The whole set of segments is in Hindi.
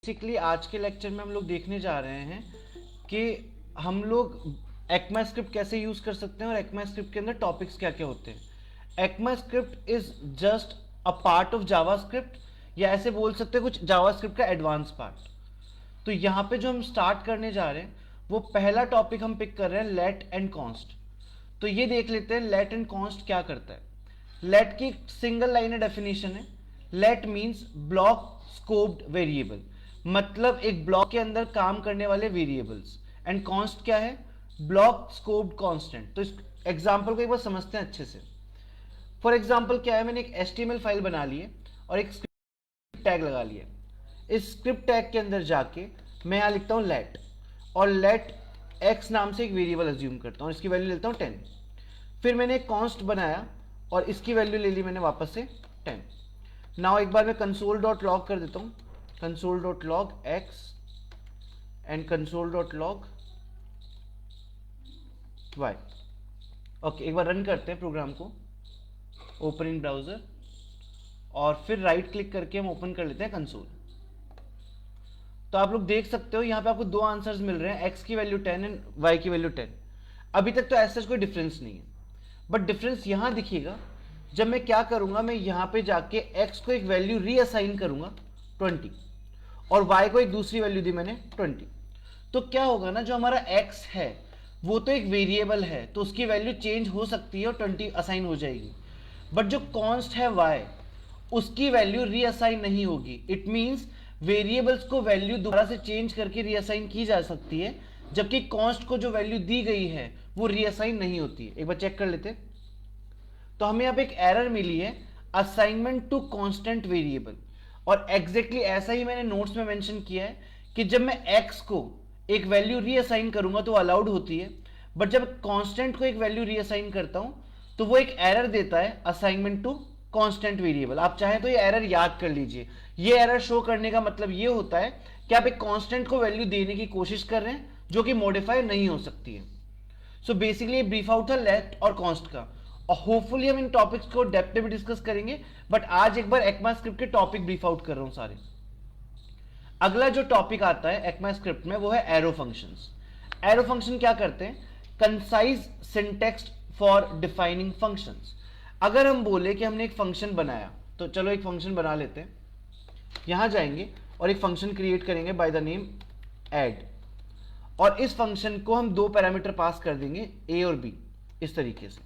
बेसिकली आज के लेक्चर में हम लोग देखने जा रहे हैं कि हम लोग ECMAScript कैसे यूज कर सकते हैं और ECMAScript के अंदर टॉपिक्स क्या क्या होते हैं। ECMAScript is just a part of JavaScript, या ऐसे बोल सकते हैं कुछ जावास्क्रिप्ट का एडवांस पार्ट। तो यहाँ पे जो हम स्टार्ट करने जा रहे हैं वो पहला टॉपिक हम पिक कर रहे हैं, लेट एंड कॉन्स्ट। तो ये देख लेते हैं लेट एंड कॉन्स्ट क्या करता है। लेट की सिंगल लाइन डेफिनेशन है। Let means block scoped variable, मतलब एक ब्लॉक के अंदर काम करने वाले वेरिएबल्स। एंड कॉन्स्ट क्या है? Block scoped constant. तो इस एग्जांपल को एक बार समझते हैं अच्छे से। फॉर एग्जांपल क्या है, मैंने एक HTML फाइल बना ली है और एक स्क्रिप्ट टैग लगा लिया। इस स्क्रिप्ट टैग के अंदर जाके मैं यहां लिखता हूं लेट, और लेट x नाम से एक वेरिएबल अज्यूम करता हूं, इसकी वैल्यू लेता हूं 10। फिर मैंने एक कॉन्स्ट बनाया और इसकी वैल्यू ले ली मैंने वापस से 10। नाउ एक बार मैं console.log कर देता हूं, console.log x and console.log y। Okay, एक बार रन करते हैं प्रोग्राम को, ओपन इन ब्राउजर, और फिर राइट क्लिक करके हम ओपन कर लेते हैं कंसोल। तो आप लोग देख सकते हो यहाँ पे आपको दो आंसर्स मिल रहे हैं, x की वैल्यू 10 एंड y की वैल्यू 10। अभी तक तो ऐसा कोई डिफरेंस नहीं है, बट डिफरेंस यहां दिखेगा जब मैं क्या करूंगा, मैं यहां पे जाके x को एक वैल्यू रीअसाइन करूंगा 20 और y को एक दूसरी वैल्यू दी मैंने 20। तो क्या होगा ना, जो हमारा x है वो तो एक वेरिएबल है, तो उसकी वैल्यू चेंज हो सकती है और 20 असाइन हो जाएगी। बट जो कॉन्स्ट है y, उसकी वैल्यू रीअसाइन नहीं होगी। इट मींस वेरिएबल्स को वैल्यू दोबारा से चेंज करके रीअसाइन की जा सकती है, जबकि कॉन्स्ट को जो वैल्यू दी गई है वो रीअसाइन नहीं होती है। एक बार चेक कर लेते हैं। तो हमें यहाँ पे एक एरर मिली है, असाइनमेंट टू कांस्टेंट वेरिएबल। और एग्जैक्टली ऐसा ही मैंने नोट्स में मेंशन किया है कि जब मैं x को एक वैल्यू रीअसाइन करूंगा तो अलाउड होती है, बट जब कांस्टेंट को एक वैल्यू रीअसाइन करता हूं तो वो एक एरर देता है, असाइनमेंट टू कांस्टेंट वेरिएबल। आप चाहें तो ये एरर याद कर लीजिए। ये एरर शो करने का मतलब ये होता है कि आप एक कांस्टेंट को वैल्यू देने की कोशिश कर रहे हैं जो कि मॉडिफाई नहीं हो सकती है। सो बेसिकली ये ब्रीफ आउट था लेट और कॉन्स्ट का, और होपफुली हम इन टॉपिक्स को डेप्थ में भी डिस्कस करेंगे, बट आज एक बार ECMAScript के टॉपिक ब्रीफ आउट कर रहा हूं सारे। अगला जो टॉपिक आता है ECMAScript में वो है एरो फंक्शंस। एरो फंक्शन क्या करते हैं? Concise syntax for defining functions. अगर हम बोले कि हमने एक फंक्शन बनाया, तो चलो एक फंक्शन बना लेते हैं। यहां जाएंगे और एक फंक्शन क्रिएट करेंगे बाय द नेम ऐड, और इस फंक्शन को हम दो पैरामीटर पास कर देंगे a और b इस तरीके से,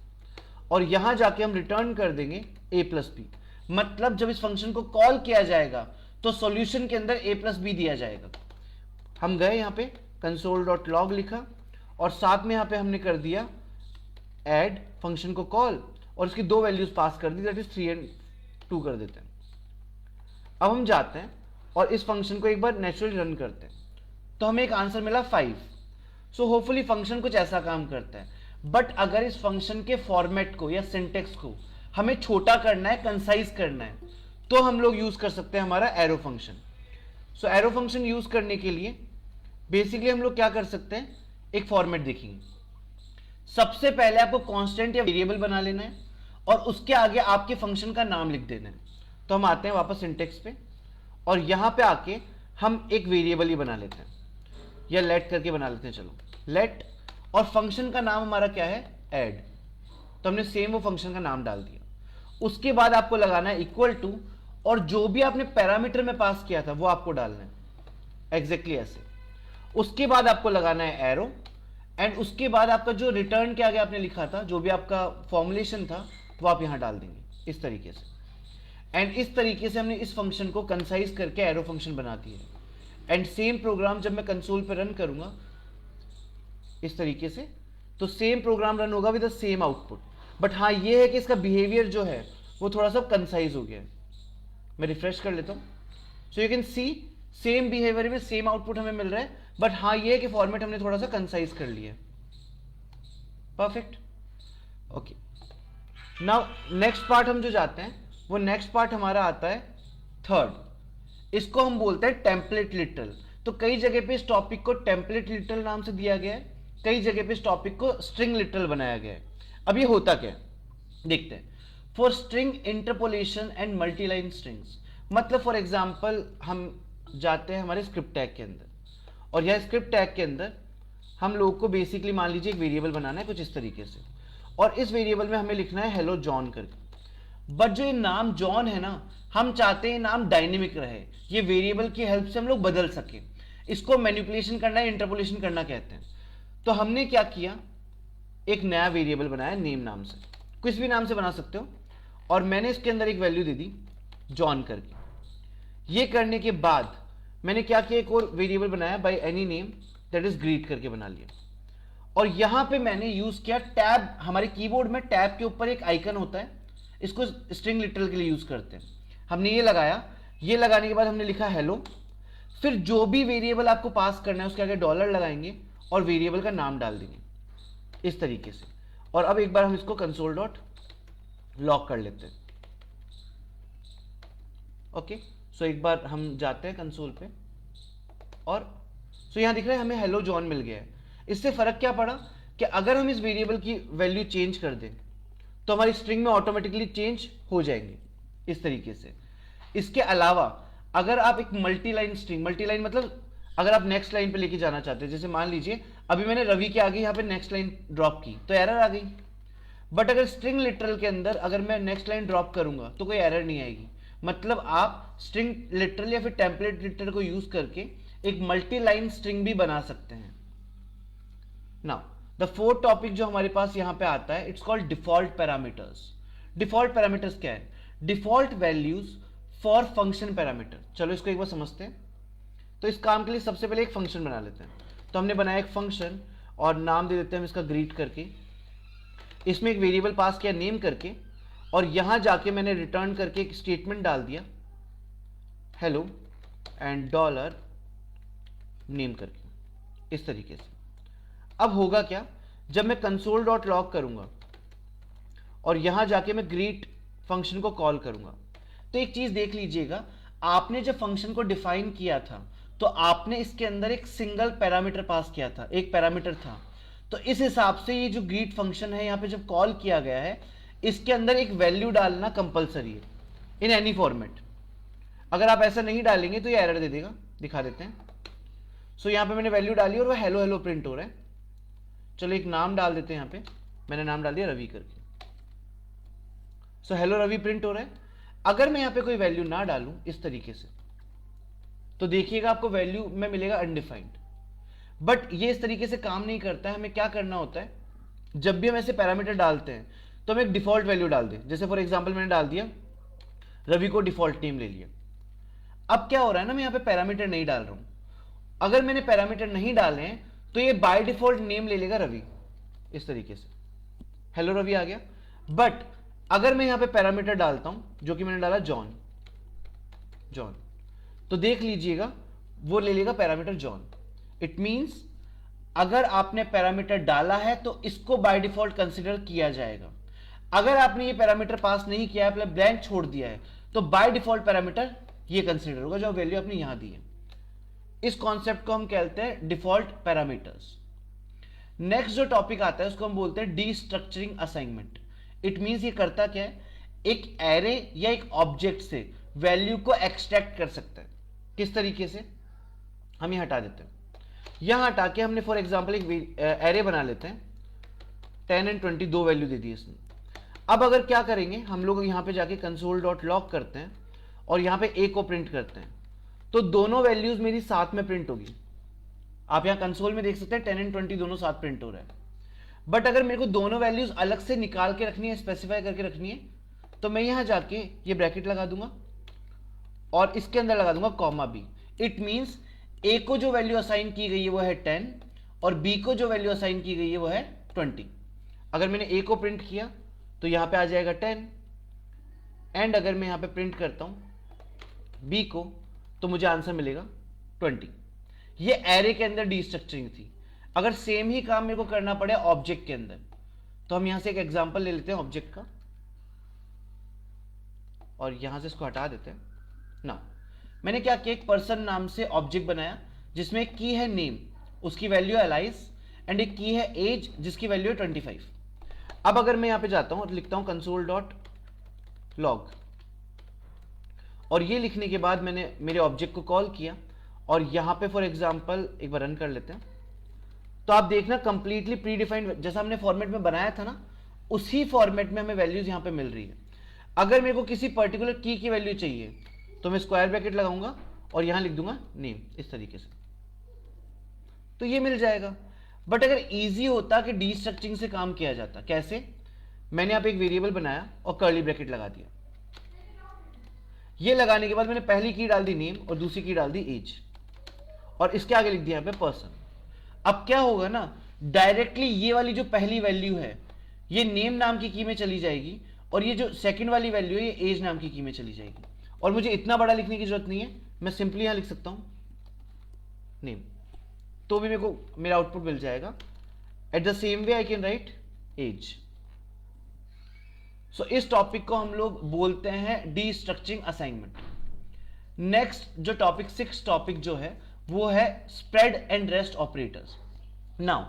और यहां जाके हम रिटर्न कर देंगे a प्लस बी। मतलब जब इस फंक्शन को कॉल किया जाएगा तो सॉल्यूशन के अंदर a प्लस बी दिया जाएगा। हम गए यहां पे console.log लिखा और साथ में यहां पे हमने कर दिया ऐड फंक्शन को कॉल, और इसकी दो वैल्यूज पास कर दी, दैट इज 3 एंड 2 कर देते हैं। अब हम जाते हैं और इस फंक्शन को एक बार नेचुरली रन करते हैं, तो हमें एक आंसर मिला 5। सो होपफुली फंक्शन कुछ ऐसा काम करता है। बट अगर इस फंक्शन के फॉर्मेट को या सिंटेक्स को हमें छोटा करना है, कंसाइज करना है, तो हम लोग यूज कर सकते हैं हमारा एरो फंक्शन। सो एरो फंक्शन यूज करने के लिए बेसिकली हम लोग क्या कर सकते हैं, एक फॉर्मेट देखेंगे। सबसे पहले आपको कांस्टेंट या वेरिएबल बना लेना है और उसके आगे आपके फंक्शन का नाम लिख देना है। तो हम आते हैं वापस सिंटेक्स पे, और यहां पे आके हम एक वेरिएबल ही बना लेते हैं, या लेट करके बना लेते हैं। चलो लेट, और फंक्शन का नाम हमारा क्या है? ऐड। तो हमने सेम वो फंक्शन का नाम डाल दिया। उसके बाद आपको लगाना है इक्वल टू, और जो भी आपने पैरामीटर में पास किया था वो आपको डालना है, एग्जैक्टली ऐसे। उसके बाद आपको लगाना है एरो, एंड उसके बाद आपका जो रिटर्न के आगे आपने लिखा था, जो भी आपका फॉर्मुलेशन था, वो आप यहां डाल देंगे इस तरीके से। एंड इस तरीके से हमने इस फंक्शन को कंसाइज करके एरो फंक्शन बना दिया है। एंड सेम प्रोग्राम जब मैं कंसोल पे रन करूंगा इस तरीके से, तो सेम प्रोग्राम रन होगा with the same output. But हाँ, ये है कि इसका बिहेवियर जो है वो थोड़ा सा कंसाइज हो गया है। मैं रिफ्रेश कर लेता हूं, so you can see same behaviour में सेम आउटपुट हमें मिल रहा है, बट हाँ ये है कि फॉर्मेट हमने थोड़ा सा कंसाइज कर लिया है। Perfect. Okay, now next part हम जो जाते हैं, वो नेक्स्ट पार्ट हमारा आता है थर्ड। इसको हम बोलते हैं टेम्पलेट लिटरल। तो कई जगह पे इस टॉपिक को टेम्पलेट लिटरल नाम से दिया गया है, कई जगह पे इस टॉपिक को स्ट्रिंग लिटरल बनाया गया है। अब ये होता क्या है देखते हैं। For string interpolation and multiline strings, मतलब फॉर एग्जाम्पल हम जाते हैं हमारे स्क्रिप्ट टैग के अंदर, और यह स्क्रिप्ट टैग के अंदर हम लोग को बेसिकली मान लीजिए एक वेरिएबल बनाना है कुछ इस तरीके से, और इस वेरिएबल में हमें लिखना है हेलो जॉन करके। बट जो ये नाम जॉन है ना, हम चाहते हैं नाम डायनेमिक रहे, ये वेरिएबल की हेल्प से हम लोग बदल सके। इसको मैनिपुलेशन करना है, इंटरपोलेशन करना कहते हैं। तो हमने क्या किया, एक नया वेरिएबल बनाया नेम नाम से, किस भी नाम से बना सकते हो, और मैंने इसके अंदर एक वैल्यू दे दी जॉन करके। ये करने के बाद मैंने क्या किया, एक और वेरिएबल बनाया by any name that is greet करके बना लिया। और यहां पे मैंने यूज किया टैब। हमारे कीबोर्ड में टैब के ऊपर एक आइकन होता है, इसको स्ट्रिंग लिटरल के लिए यूज करते हैं। हमने ये लगाया, ये लगाने के बाद हमने लिखा हेलो, फिर जो भी वेरिएबल आपको पास करना है उसके आगे डॉलर लगाएंगे और वेरिएबल का नाम डाल देंगे इस तरीके से। और अब एक बार हम इसको कंसोल डॉट लॉग कर लेते हैं। ओके, सो एक बार हम जाते हैं कंसोल पे, और सो यहां दिख रहा है हमें हेलो जॉन मिल गया है। इससे फर्क क्या पड़ा कि अगर हम इस वेरिएबल की वैल्यू चेंज कर दें तो हमारी स्ट्रिंग में ऑटोमेटिकली चेंज हो जाएंगे इस तरीके से। इसके अलावा अगर आप एक multi line string, multi line मतलब अगर आप नेक्स्ट लाइन पे लेके जाना चाहते हैं, जैसे मान लीजिए अभी मैंने रवि के आगे यहाँ पे नेक्स्ट लाइन ड्रॉप की तो एरर आ गई। बट अगर स्ट्रिंग लिटरल के अंदर अगर मैं नेक्स्ट लाइन ड्रॉप करूंगा तो कोई एरर नहीं आएगी। मतलब आप स्ट्रिंग लिटरल या फिर टेम्पलेट लिटरल को यूज करके एक मल्टी लाइन स्ट्रिंग भी बना सकते हैं। नाउ द फोर्थ टॉपिक जो हमारे पास यहां पे आता है, it's called default parameters. Default parameters क्या है? Default values for function parameter. चलो इसको एक बार समझते हैं। तो इस काम के लिए सबसे पहले एक फंक्शन बना लेते हैं। तो हमने बनाया एक फंक्शन और नाम दे देते हैं हम इसका ग्रीट करके। इसमें एक वेरिएबल पास किया नेम करके, और यहां जाके मैंने रिटर्न करके एक स्टेटमेंट डाल दिया हेलो एंड डॉलर नेम करके इस तरीके से। अब होगा क्या, जब मैं कंसोल डॉट लॉग करूंगा और यहां जाके मैं ग्रीट फंक्शन को कॉल करूंगा, तो एक चीज देख लीजिएगा, आपने जब फंक्शन को डिफाइन किया था तो आपने इसके अंदर एक सिंगल पैरामीटर पास किया था, एक पैरामीटर था। तो इस हिसाब से ये जो ग्रीट फंक्शन है यहां पे जब कॉल किया गया है, इसके अंदर एक वैल्यू डालना कंपलसरी है इन एनी फॉर्मेट। अगर आप ऐसा नहीं डालेंगे तो ये एरर दे देगा। दिखा देते हैं। सो यहां पे मैंने वैल्यू डाली और वह हेलो हेलो प्रिंट हो रहा है। चलो एक नाम डाल देते हैं, यहां पे मैंने नाम डाल दिया रवि करके। सो हेलो रवि प्रिंट हो रहा है। अगर मैं यहां पे कोई वैल्यू ना डालूं इस तरीके से तो देखिएगा आपको वैल्यू में मिलेगा अनडिफाइंड। बट ये इस तरीके से काम नहीं करता है। हमें क्या करना होता है, जब भी हम ऐसे पैरामीटर डालते हैं तो हम एक डिफॉल्ट वैल्यू डाल दें। जैसे फॉर एग्जांपल मैंने डाल दिया रवि को डिफॉल्ट नेम ले लिया। अब क्या हो रहा है ना, मैं यहां पे पैरामीटर नहीं डाल रहा हूं। अगर मैंने पैरामीटर नहीं डाले हैं तो ये बाय डिफॉल्ट नेम ले लेगा रवि इस तरीके से, हेलो रवि आ गया। बट अगर मैं यहां पे पैरामीटर डालता हूं जो कि मैंने डाला जॉन, जॉन, तो देख लीजिएगा वो ले लेगा पैरामीटर जॉन। इट मींस अगर आपने पैरामीटर डाला है तो इसको बाय डिफॉल्ट कंसीडर किया जाएगा। अगर आपने ये पैरामीटर पास नहीं किया है, मतलब ब्लैंक छोड़ दिया है, तो बाय डिफॉल्ट पैरामीटर ये कंसीडर होगा जो वैल्यू आपने यहां दी है। इस कॉन्सेप्ट को हम कहते हैं डिफॉल्ट पैरामीटर्स। नेक्स्ट जो टॉपिक आता है उसको हम बोलते हैं डीस्ट्रक्चरिंग असाइनमेंट। इट मींस ये करता क्या है, एक एरे या एक ऑब्जेक्ट से वैल्यू को एक्सट्रैक्ट कर सकता है। किस तरीके से, हम ये हटा देते हैं। यहां हटा के हमने फॉर एग्जांपल एक एरे बना लेते हैं, 10 और 20 दो वैल्यू दे दी इसने। अब अगर क्या करेंगे, हम लोग यहां पे जाके कंसोल डॉट लॉग करते हैं और यहां पे ए को प्रिंट करते हैं, तो दोनों वैल्यूज मेरी साथ में प्रिंट होगी। आप यहां कंसोल में देख सकते हैं 10 और 20 दोनों साथ प्रिंट हो रहा है। बट अगर मेरे को दोनों वैल्यूज अलग से निकाल के रखनी है, स्पेसिफाई करके रखनी है, तो मैं यहां जाके ये ब्रैकेट लगा दूंगा और इसके अंदर लगा दूंगा कॉमा बी। इट मींस ए को जो वैल्यू असाइन की गई है वो है 10 और बी को जो वैल्यू असाइन की गई है वो है 20। अगर मैंने ए को प्रिंट किया तो यहां पे आ जाएगा 10, एंड अगर मैं यहां पे प्रिंट करता हूं बी को तो मुझे आंसर मिलेगा 20। ये एरे के अंदर डीस्ट्रक्चरिंग थी। अगर सेम ही काम मेरे को करना पड़े ऑब्जेक्ट के अंदर, तो हम यहां से एक एग्जांपल ले लेते हैं ऑब्जेक्ट का और यहां से इसको हटा देते हैं ना। मैंने क्या किया, एक पर्सन नाम से ऑब्जेक्ट बनाया जिसमें एक की है नेम, उसकी वैल्यू है एलाइस, एंड एक की है एज जिसकी वैल्यू है 25। अब अगर मैं यहां पे जाता हूं और लिखता हूं कंसोल डॉट लॉग और ये लिखने के बाद मैंने मेरे ऑब्जेक्ट को कॉल किया और यहाँ पे फॉर एग्जांपल एक बार रन कर लेते हैं। तो आप देखना कंप्लीटली प्री डिफाइंड जैसा हमने फॉर्मेट में बनाया था ना, उसी फॉर्मेट में हमें वैल्यूज यहाँ पे मिल रही है। अगर मेरे को किसी पर्टिकुलर की वैल्यू चाहिए तो मैं स्क्वायर ब्रैकेट लगाऊंगा और यहाँ लिख दूंगा नेम, इस तरीके से, तो ये मिल जाएगा। बट अगर इजी होता कि डीस्ट्रक्चरिंग से काम किया जाता, कैसे? मैंने यहाँ पे एक वेरिएबल बनाया और कर्ली ब्रैकेट लगा दिया। ये लगाने के बाद मैंने पहली की डाल दी नेम और दूसरी की डाल दी एज, और इसके आगे लिख दिया यहाँ पे पर्सन। अब क्या होगा ना, डायरेक्टली ये वाली जो पहली वैल्यू है ये नेम नाम की में चली जाएगी, और ये जो सेकंड वाली वैल्यू है ये एज नाम की में चली जाएगी। और मुझे इतना बड़ा लिखने की जरूरत नहीं है, मैं सिंपली यहां लिख सकता हूं नेम, तो भी मेरे को मेरा आउटपुट मिल जाएगा। At the same way I can write as. So इस टॉपिक को हम लोग बोलते हैं डीस्ट्रक्चरिंग असाइनमेंट। नेक्स्ट जो टॉपिक 6 टॉपिक जो है वो है spread and rest operators. Now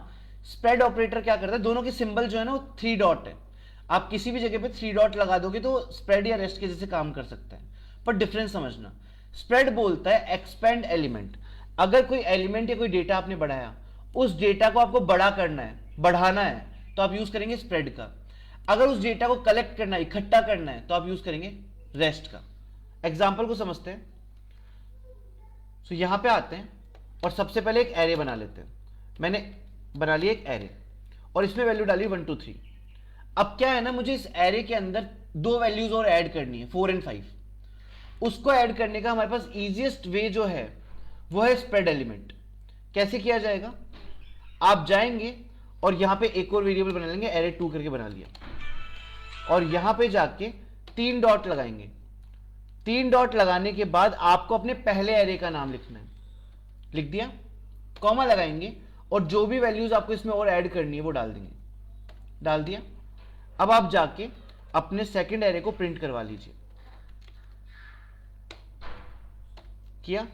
spread operator क्या करता है, दोनों के सिंबल जो है ना वो 3 डॉट है। आप किसी भी जगह पे 3 डॉट लगा दोगे तो स्प्रेड या रेस्ट के जैसे काम कर सकता है, पर डिफरेंस समझना। स्प्रेड बोलता है एक्सपेंड एलिमेंट। अगर कोई एलिमेंट या कोई डेटा आपने बढ़ाया, उस डेटा को आपको बड़ा करना है, बढ़ाना है, तो आप यूज करेंगे स्प्रेड का। अगर उस डेटा को कलेक्ट करना है, इकट्ठा करना है, तो आप यूज करेंगे रेस्ट का। एग्जाम्पल को समझते हैं। सो यहां पे आते हैं और सबसे पहले एक एरे बना लेते हैं। मैंने बना लिया एक एरे और इसमें वैल्यू डाली 1 2 3। अब क्या है ना, मुझे इस एरे के अंदर 2 वैल्यूज और ऐड करनी है, 4 और 5। उसको ऐड करने का हमारे पास इजीएस्ट वे जो है वो है स्प्रेड एलिमेंट। कैसे किया जाएगा, आप जाएंगे और यहां पे एक और वेरिएबल बना लेंगे, एरे 2 करके बना लिया, और यहां पे जाके 3 डॉट लगाएंगे। 3 डॉट लगाने के बाद आपको अपने पहले एरे का नाम लिखना है, लिख दिया, कॉमा लगाएंगे और जो भी वैल्यूज आपको इसमें और ऐड करनी है वो डाल देंगे, डाल दिया। अब आप जाके अपने सेकंड एरे को प्रिंट करवा लीजिए। किया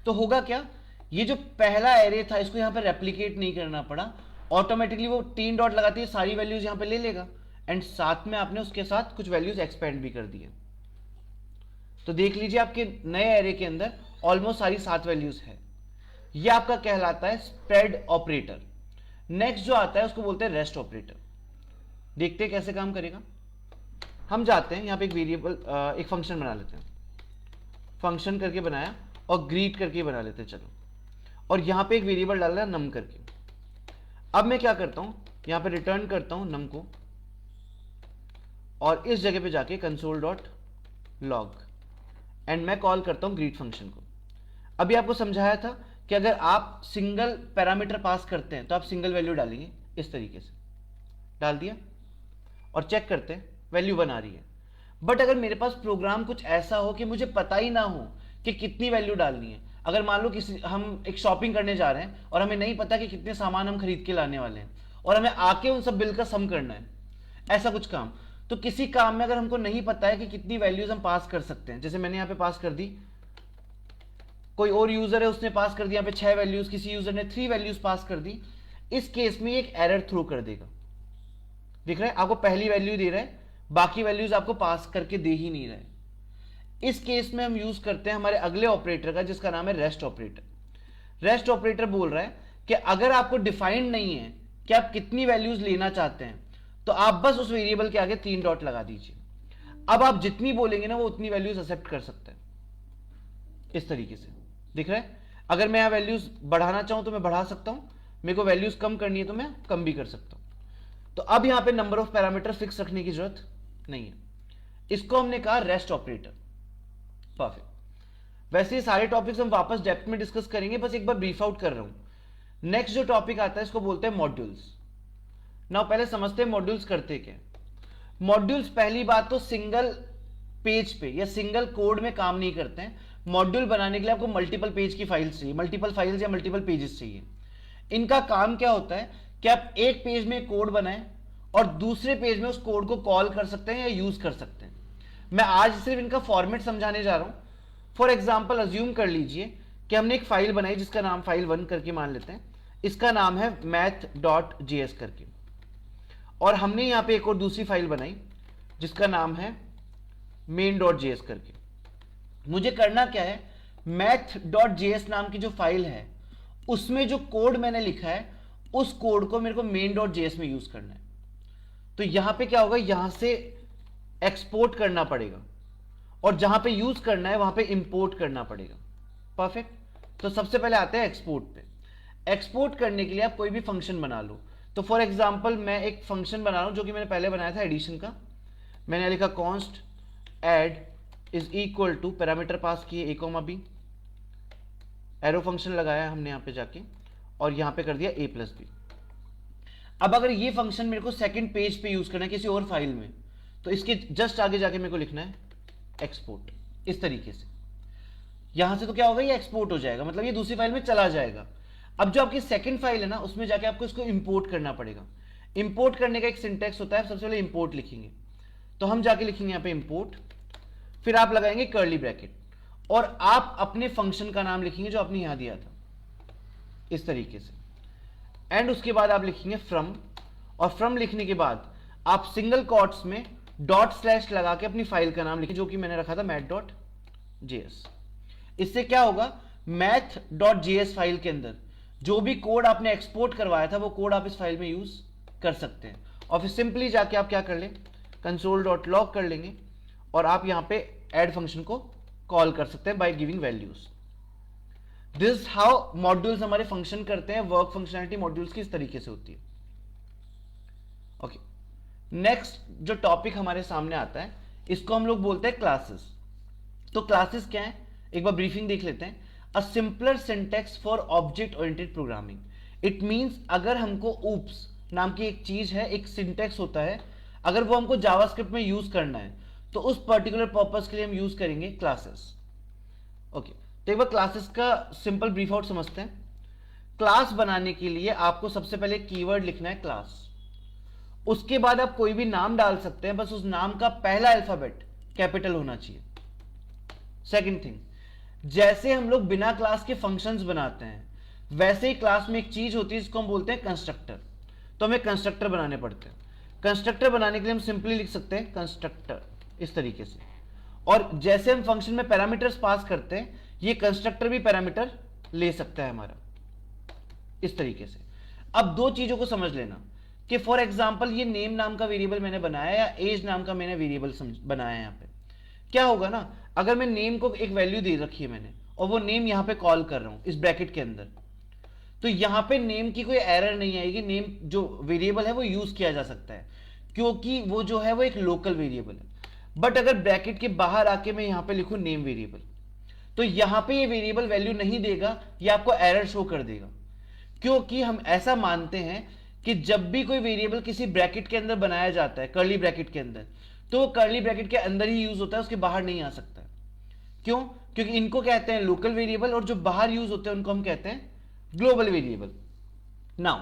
तो होगा क्या, ये जो पहला एरे था इसको यहां पे रेप्लिकेट नहीं करना पड़ा, ऑटोमेटिकली वो 3 डॉट लगाती है, सारी वैल्यूज यहां पे ले लेगा, एंड साथ में आपने उसके साथ कुछ वैल्यूज एक्सपेंड भी कर दिए। तो देख लीजिए आपके नए एरे के अंदर ऑलमोस्ट सारी 7 वैल्यूज है। ये आपका कहलाता है स्प्रेड ऑपरेटर। नेक्स्ट जो आता है उसको बोलते हैं रेस्ट ऑपरेटर। देखते हैं कैसे काम करेगा। हम जाते हैं यहां पे एक वेरिएबल, एक फंक्शन बना लेते हैं, फंक्शन करके बनाया और ग्रीट करके बना लेते हैं, चलो। और यहां पे एक वेरिएबल डाल रहा है नम करके। अब मैं क्या करता हूं, यहां पे रिटर्न करता हूं नम को, और इस जगह पे जाके कंसोल डॉट लॉग, एंड मैं कॉल करता हूं ग्रीट फंक्शन को। अभी आपको समझाया था कि अगर आप सिंगल पैरामीटर पास करते हैं तो आप सिंगल वैल्यू डालेंगे, इस तरीके से डाल दिया और चेक करते हैं वैल्यू 1 आ रही है। बट अगर मेरे पास प्रोग्राम कुछ ऐसा हो कि मुझे पता ही ना हो कि कितनी वैल्यू डालनी है, अगर मान लो किसी हम एक शॉपिंग करने जा रहे हैं और हमें नहीं पता कि कितने सामान हम खरीद के लाने वाले हैं, और हमें आके उन सब बिल का सम करना है, ऐसा कुछ काम, तो किसी काम में अगर हमको नहीं पता है कि कितनी वैल्यूज हम पास कर सकते हैं, जैसे मैंने यहाँ पे पास कर दी, कोई और यूजर है उसने पास कर दिया यहाँ पे 6 वैल्यूज, किसी यूजर ने 3 वैल्यूज पास कर दी, इस केस में एक एरर थ्रो कर देगा। दिख रहा है आपको पहली वैल्यू दे रहा है, बाकी वैल्यूज आपको पास करके दे ही नहीं रहे। इस केस में हम यूज करते हैं हमारे अगले ऑपरेटर का, जिसका नाम है रेस्ट ऑपरेटर। रेस्ट ऑपरेटर बोल रहा है कि अगर आपको डिफाइंड नहीं है कि आप कितनी वैल्यूज लेना चाहते हैं, तो आप बस उस वेरिएबल के आगे 3 डॉट लगा दीजिए। अब आप जितनी बोलेंगे ना वो उतनी वैल्यूज एक्सेप्ट कर सकते हैं, इस तरीके से। दिख रहा है, अगर मैं यहां वैल्यूज बढ़ाना चाहूं तो मैं बढ़ा सकता हूं, मेरे को वैल्यूज कम करनी है तो मैं कम भी कर सकता हूं। तो अब यहां पे नंबर ऑफ पैरामीटर फिक्स रखने की जरूरत नहीं है। इसको हमने कहा रेस्ट ऑपरेटर। परफेक्ट। वैसे सारे टॉपिक्स हम वापस डेप्थ में डिस्कस करेंगे, बस एक बार ब्रीफ आउट कर रहा हूं। नेक्स्ट जो टॉपिक आता है इसको बोलते हैं मॉड्यूल्स। नाउ पहले समझते हैं मॉड्यूल्स करते क्या। मॉड्यूल्स पहली बात तो सिंगल पेज पे या सिंगल कोड में काम नहीं करते हैं। मॉड्यूल बनाने के लिए आपको मल्टीपल पेज की फाइल्स चाहिए, मल्टीपल फाइल्स या मल्टीपल पेजेस चाहिए। इनका काम क्या होता है कि आप एक पेज में कोड बनाएं और दूसरे पेज में उस कोड को कॉल कर सकते हैं या यूज कर सकते हैं। मैं आज सिर्फ इनका फॉर्मेट समझाने जा रहा हूं। फॉर एग्जाम्पल अज्यूम कर लीजिए कि हमने एक फाइल बनाई जिसका नाम फाइल 1 करके मान लेते हैं, इसका नाम है math.js करके, और हमने यहां पे एक और दूसरी फाइल बनाई जिसका नाम है main.js करके। मुझे करना क्या है, math.js नाम की जो फाइल है उसमें जो कोड मैंने लिखा है उस कोड को मेरे को main.js में यूज करना है। तो यहां पे क्या होगा, यहां से एक्सपोर्ट करना पड़ेगा और जहां पे यूज करना है वहां पे इंपोर्ट करना पड़ेगा। परफेक्ट। तो सबसे पहले आते हैं एक्सपोर्ट पे। एक्सपोर्ट करने के लिए आप कोई भी फंक्शन बना लो। तो फॉर एग्जांपल मैं एक फंक्शन बना रहा हूं जो कि मैंने पहले बनाया था एडिशन का। मैंने लिखा const add is equal to, parameter pass किए a, b, एरो फंक्शन लगाया हमने यहां पे जाके और यहां पे कर दिया a+b। अब अगर ये फंक्शन मेरे को सेकंड पेज पे यूज करना है किसी और फाइल में, तो इसके जस्ट आगे जाके मेरे को लिखना है एक्सपोर्ट, इस तरीके से। यहां से तो क्या होगा, ये एक्सपोर्ट हो जाएगा, मतलब ये दूसरी फाइल में चला जाएगा। अब जो आपकी सेकंड फाइल है ना, उसमें जाके आपको इसको इंपोर्ट करना पड़ेगा। इंपोर्ट करने का एक सिंटेक्स होता है, सबसे पहले इंपोर्ट लिखेंगे, तो हम जाके लिखेंगे यहां पे इंपोर्ट, फिर आप लगाएंगे कर्ली ब्रैकेट और आप अपने फंक्शन का नाम लिखेंगे जो आपने यहां दिया था, इस तरीके से। एंड उसके बाद आप लिखेंगे फ्रॉम, और फ्रॉम लिखने के बाद आप सिंगल कोट्स में डॉट स्लैश लगा के अपनी फाइल का नाम लिखें जो कि मैंने रखा था math.js। इससे क्या होगा, math.js फाइल के अंदर जो भी कोड आपने एक्सपोर्ट करवाया था वो कोड आप इस फाइल में यूज कर सकते हैं। और फिर सिंपली जाके आप क्या कर लें, console.log कर लेंगे और आप यहां पे ऐड फंक्शन को कॉल कर सकते हैं by giving values. This how modules हमारे फंक्शन करते हैं। वर्क फंक्शनैलिटी मॉड्यूल्स की इस तरीके से होती है। ओके, नेक्स्ट जो टॉपिक हमारे सामने आता है इसको हम लोग बोलते हैं क्लासेस। तो क्लासेस क्या है, एक बार ब्रीफिंग देख लेते हैं। A simpler syntax for object oriented programming. It means अगर हमको ऊप्स नाम की एक चीज है, एक सिंटेक्स होता है, अगर वो हमको जावास्क्रिप्ट में यूज करना है तो उस पर्टिकुलर पर्पस के लिए हम यूज करेंगे क्लासेस। ओके, तो एक बार क्लासेस का सिंपल ब्रीफ आउट समझते हैं। क्लास बनाने के लिए आपको सबसे पहले कीवर्ड लिखना है क्लास। उसके बाद आप कोई भी नाम डाल सकते हैं, बस उस नाम का पहला अल्फाबेट कैपिटल होना चाहिए। सेकंड थिंग, जैसे हम लोग बिना क्लास के फंक्शंस बनाते हैं वैसे ही क्लास में एक चीज होती है जिसको हम बोलते हैं कंस्ट्रक्टर। तो हमें कंस्ट्रक्टर बनाने पड़ते हैं। कंस्ट्रक्टर बनाने के लिए हम सिंपली लिख सकते हैं कंस्ट्रक्टर, इस तरीके से। और जैसे हम फंक्शन में पैरामीटर्स पास करते हैं, ये कंस्ट्रक्टर भी पैरामीटर ले सकता है हमारा, इस तरीके से। अब दो चीजों को समझ लेना कि फॉर एग्जांपल ये नेम नाम का वेरिएबल मैंने बनाया या एज नाम का मैंने वेरिएबल बनाया। यहां पे क्या होगा ना, अगर मैं नेम को एक वैल्यू दे रखी है मैंने और वो नेम यहां पे कॉल कर रहा हूं इस ब्रैकेट के अंदर, तो यहां पे नेम की कोई एरर नहीं आएगी। नेम जो वेरिएबल है वो यूज किया जा सकता है क्योंकि वो जो है वो एक लोकल वेरिएबल है। बट अगर ब्रैकेट के बाहर आके मैं यहां पे लिखूं नेम वेरिएबल, तो यहां पे ये वेरिएबल वैल्यू नहीं देगा, ये आपको एरर शो कर देगा। क्योंकि हम ऐसा मानते हैं कि जब भी कोई वेरिएबल किसी ब्रैकेट के अंदर बनाया जाता है, कर्ली ब्रैकेट के अंदर, तो वो कर्ली ब्रैकेट के अंदर ही यूज होता है, उसके बाहर नहीं आ सकता। क्यों? क्योंकि इनको कहते हैं लोकल वेरिएबल और जो बाहर यूज होते हैं उनको हम कहते हैं ग्लोबल वेरिएबल। नाउ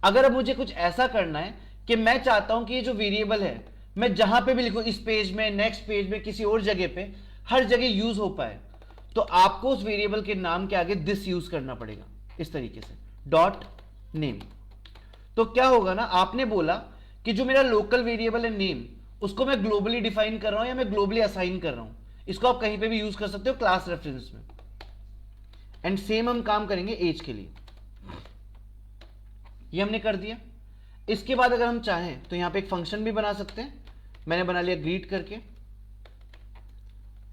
अगर अब मुझे कुछ ऐसा करना है कि मैं चाहता हूं कि ये जो वेरिएबल है मैं जहां पे भी लिखूं, इस पेज में, नेक्स्ट पेज में, किसी और जगह पे, हर जगह यूज हो पाए, तो आपको उस वेरिएबल के नाम के आगे दिस यूज करना पड़ेगा, इस तरीके से डॉट नेम। तो क्या होगा ना, आपने बोला कि जो मेरा लोकल वेरिएबल है नेम, उसको मैं ग्लोबली डिफाइन कर रहा हूं या मैं ग्लोबली असाइन कर रहा हूं। इसको आप कहीं पे भी यूज कर सकते हो क्लास रेफरेंस में। एंड सेम हम काम करेंगे एज के लिए। ये हमने कर दिया। इसके बाद अगर हम चाहें तो यहां पे एक फंक्शन भी बना सकते हैं। मैंने बना लिया ग्रीट करके,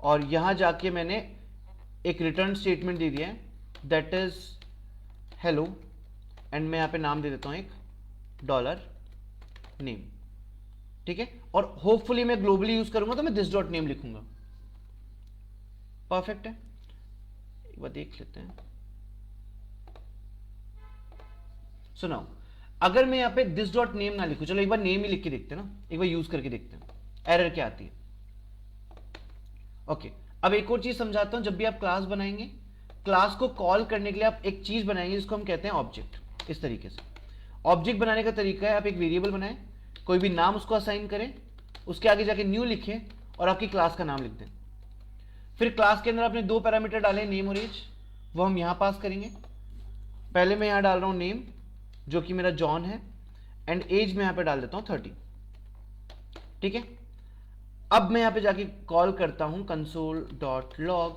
और यहां जाके मैंने एक रिटर्न स्टेटमेंट दे दिया है दैट इज हेलो, एंड मैं यहां पे नाम दे देता हूं एक $नेम। ठीक है, और होपफुली मैं ग्लोबली यूज करूंगा तो मैं दिस डॉट नेम लिखूंगा। परफेक्ट है, एक बार देख लेते हैं। सुनाओ, अगर मैं यहां पे दिस डॉट नेम ना लिखूं, चलो एक बार नेम ही लिख के देखते हैं ना, एक बार यूज करके देखते हैं एरर क्या आती है। ओके, अब एक और चीज समझाता हूं। जब भी आप क्लास बनाएंगे, क्लास को कॉल करने के लिए आप एक चीज बनाएंगे जिसको हम कहते हैं ऑब्जेक्ट। इस तरीके से ऑब्जेक्ट बनाने का तरीका है, आप एक वेरिएबल बनाएं, कोई भी नाम उसको असाइन करें, उसके आगे जाके न्यू लिखें और आपकी क्लास का नाम लिख दें। फिर क्लास के अंदर आपने दो पैरामीटर डाले, नेम और एज, वो हम यहां पास करेंगे। पहले मैं यहां डाल रहा हूं नेम जो कि मेरा जॉन है, एंड एज में यहां पे डाल देता हूं 30। ठीक है, अब मैं यहां पे जाके कॉल करता हूं console.log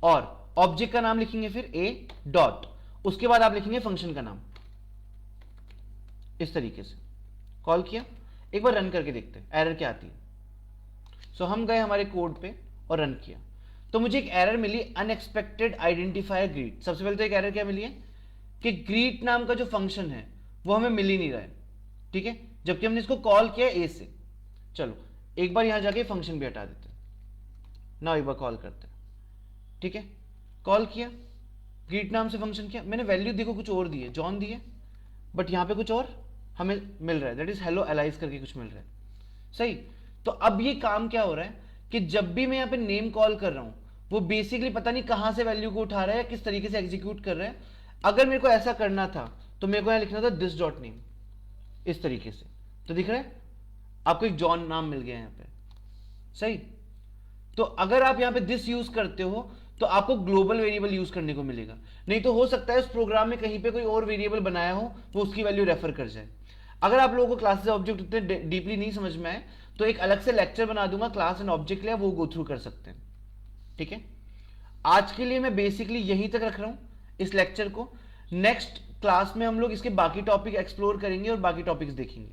और ऑब्जेक्ट का नाम लिखेंगे फिर a डॉट, उसके बाद आप लिखेंगे फंक्शन का नाम। इस तरीके से कॉल किया, एक बार रन करके देखते हैं एरर क्या आती है। सो हम गए हमारे कोड पे और रन किया, तो मुझे एक एरर मिली अनएक्सपेक्टेड आइडेंटिफायर ग्रीट। सबसे पहले तो एक एरर क्या मिली है कि ग्रीट नाम का जो फंक्शन है वो हमें मिल ही नहीं रहा है, ठीक है, जबकि हमने इसको कॉल किया ए से। चलो एक बार यहां जाके फंक्शन भी हटा देते हैं ना, एक बार कॉल करते हैं, ठीक है। कॉल किया, ग्रीट नाम से फंक्शन किया, मैंने वैल्यू देखो कुछ और दी है, जॉन दी है, बट यहां पे कुछ और हमें मिल रहा है, दैट इज हेलो एलाइज करके कुछ मिल रहा है, सही। तो अब ये काम क्या हो रहा है कि जब भी मैं यहां पे नेम कॉल कर रहा हूं, वो बेसिकली पता नहीं कहां से वैल्यू को उठा रहा है, किस तरीके से एग्जीक्यूट कर रहा है। अगर मेरे को ऐसा करना था तो मेरे को यहां लिखना था दिस डॉट नेम, इस तरीके से। तो दिख रहा है आपको एक जॉन नाम मिल गया यहां पे, सही। तो अगर आप यहां पे दिस यूज करते हो तो आपको ग्लोबल वेरिएबल यूज करने को मिलेगा, नहीं तो हो सकता है उस प्रोग्राम में कहीं पे कोई और वेरिएबल बनाया हो, वो उसकी वैल्यू रेफर कर जाए। अगर आप लोगों को क्लासेस ऑब्जेक्ट उतने डीपली नहीं समझ में आए तो एक अलग से लेक्चर बना दूंगा क्लास एंड ऑब्जेक्ट लिया, वो गो थ्रू कर सकते हैं, ठीक है। आज के लिए मैं बेसिकली यहीं तक रख रहा हूं इस लेक्चर को। नेक्स्ट क्लास में हम लोग इसके बाकी टॉपिक एक्सप्लोर करेंगे और बाकी टॉपिक्स देखेंगे।